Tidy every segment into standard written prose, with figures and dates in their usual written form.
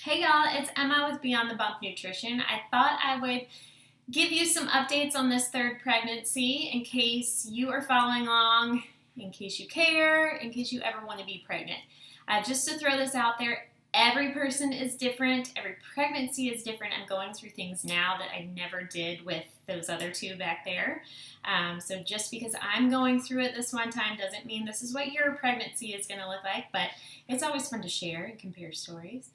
Hey y'all, it's Emma with Beyond the Bump Nutrition. I thought I would give you some updates on this third pregnancy in case you are following along, in case you care, in case you ever want to be pregnant. Just to throw this out there, every person is different, every pregnancy is different. I'm going through things now that I never did with those other two back there. So just because I'm going through it this one time doesn't mean this is what your pregnancy is going to look like, but it's always fun to share and compare stories.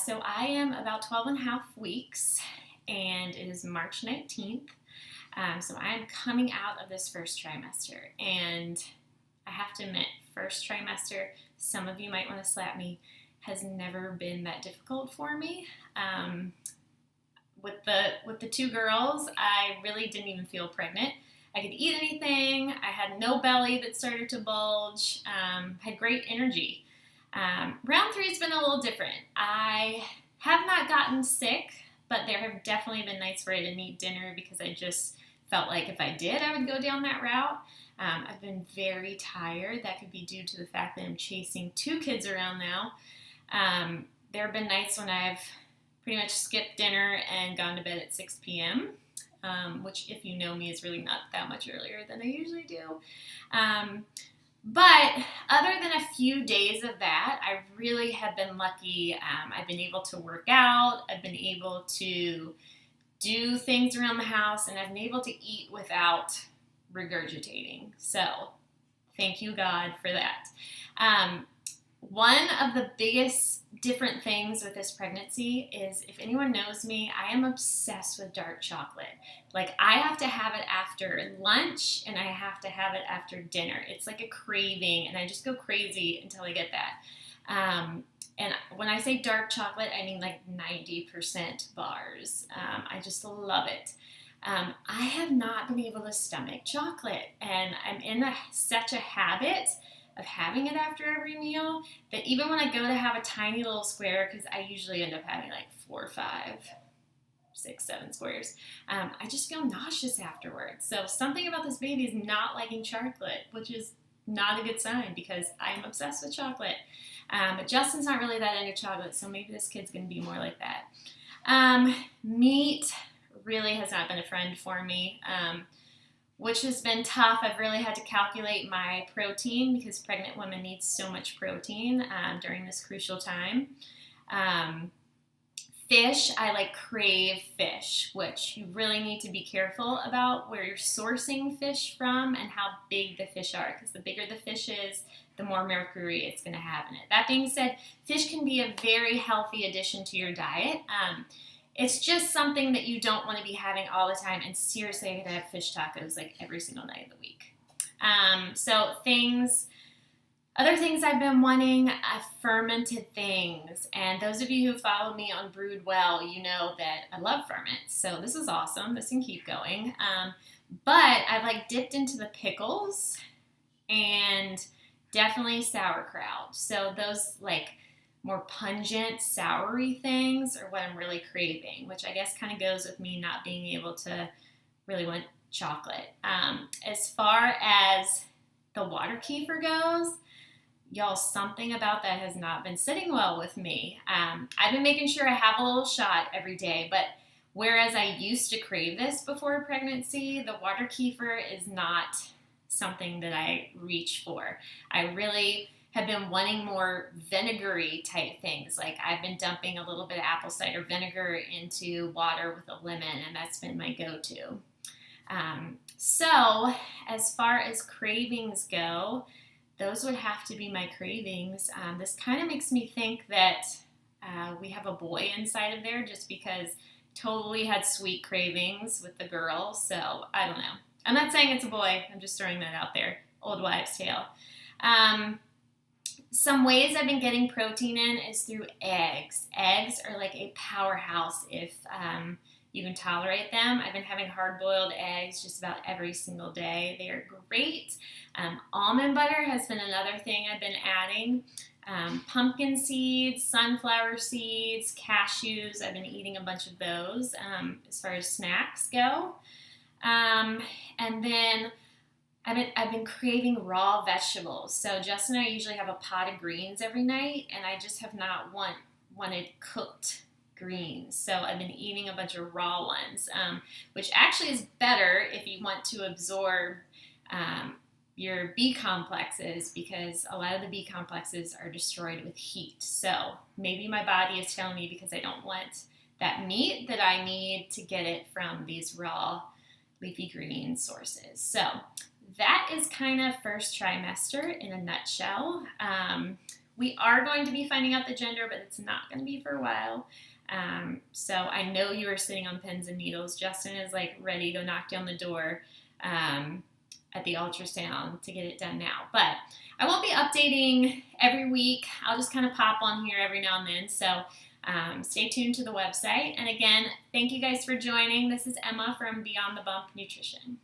So I am about 12 and a half weeks, and it is March 19th. So I am coming out of this first trimester, and I have to admit, first trimester, some of you might want to slap me, has never been that difficult for me. With the two girls, I really didn't even feel pregnant. I could eat anything. I had no belly that started to bulge. Had great energy. Round three has been a little different. I have not gotten sick, but there have definitely been nights where I didn't eat dinner because I just felt like if I did, I would go down that route. I've been very tired. That could be due to the fact that I'm chasing two kids around now. There have been nights when I've pretty much skipped dinner and gone to bed at 6 p.m., which, if you know me, is really not that much earlier than I usually do. But other than a few days of that, I really have been lucky. I've been able to work out. I've been able to do things around the house, and I've been able to eat without regurgitating. So thank you, God, for that. One of the biggest different things with this pregnancy is, if anyone knows me, I am obsessed with dark chocolate. Like, I have to have it after lunch and I have to have it after dinner. It's like a craving, and I just go crazy until I get that. And when I say dark chocolate, I mean like 90% bars. I just love it. I have not been able to stomach chocolate, and I'm in such a habit of having it after every meal that even when I go to have a tiny little square, because I usually end up having like 4, 5, 6, 7 squares, I just feel nauseous afterwards. So something about this baby is not liking chocolate, which is not a good sign because I am obsessed with chocolate. But Justin's not really that into chocolate, so maybe this kid's going to be more like that. Meat really has not been a friend for me, which has been tough. I've really had to calculate my protein because pregnant women need so much protein during this crucial time. Fish, I crave fish, which you really need to be careful about where you're sourcing fish from and how big the fish are, because the bigger the fish is, the more mercury it's going to have in it. That being said, fish can be a very healthy addition to your diet. It's just something that you don't want to be having all the time. And seriously, I could have fish tacos like every single night of the week. Other things I've been wanting, fermented things. And those of you who follow me on Brood Well, you know that I love ferments. So this is awesome. This can keep going. But I've dipped into the pickles and definitely sauerkraut. So those more pungent, soury things are what I'm really craving, which I guess kind of goes with me not being able to really want chocolate. As far as the water kefir goes, y'all, something about that has not been sitting well with me. I've been making sure I have a little shot every day, but whereas I used to crave this before pregnancy, the water kefir is not something that I reach for. I really have been wanting more vinegary type things. I've been dumping a little bit of apple cider vinegar into water with a lemon, and that's been my go-to. So as far as cravings go, those would have to be my cravings. This kind of makes me think that we have a boy inside of there, just because totally had sweet cravings with the girl. So I don't know. I'm not saying it's a boy. I'm just throwing that out there. Old wives' tale. Some ways I've been getting protein in is through eggs. Eggs are like a powerhouse if you can tolerate them. I've been having hard-boiled eggs just about every single day. They are great. Almond butter has been another thing I've been adding. Pumpkin seeds, sunflower seeds, cashews. I've been eating a bunch of those as far as snacks go. And then I've been craving raw vegetables. So Justin and I usually have a pot of greens every night, and I just have not wanted cooked greens. So I've been eating a bunch of raw ones, which actually is better if you want to absorb your B complexes, because a lot of the B complexes are destroyed with heat. So maybe my body is telling me, because I don't want that meat, that I need to get it from these raw leafy green sources. So that is kind of first trimester in a nutshell. We are going to be finding out the gender, but it's not going to be for a while. So I know you are sitting on pins and needles. Justin is like ready to knock down the door at the ultrasound to get it done now. But I won't be updating every week. I'll just kind of pop on here every now and then. So stay tuned to the website. And again, thank you guys for joining. This is Emma from Beyond the Bump Nutrition.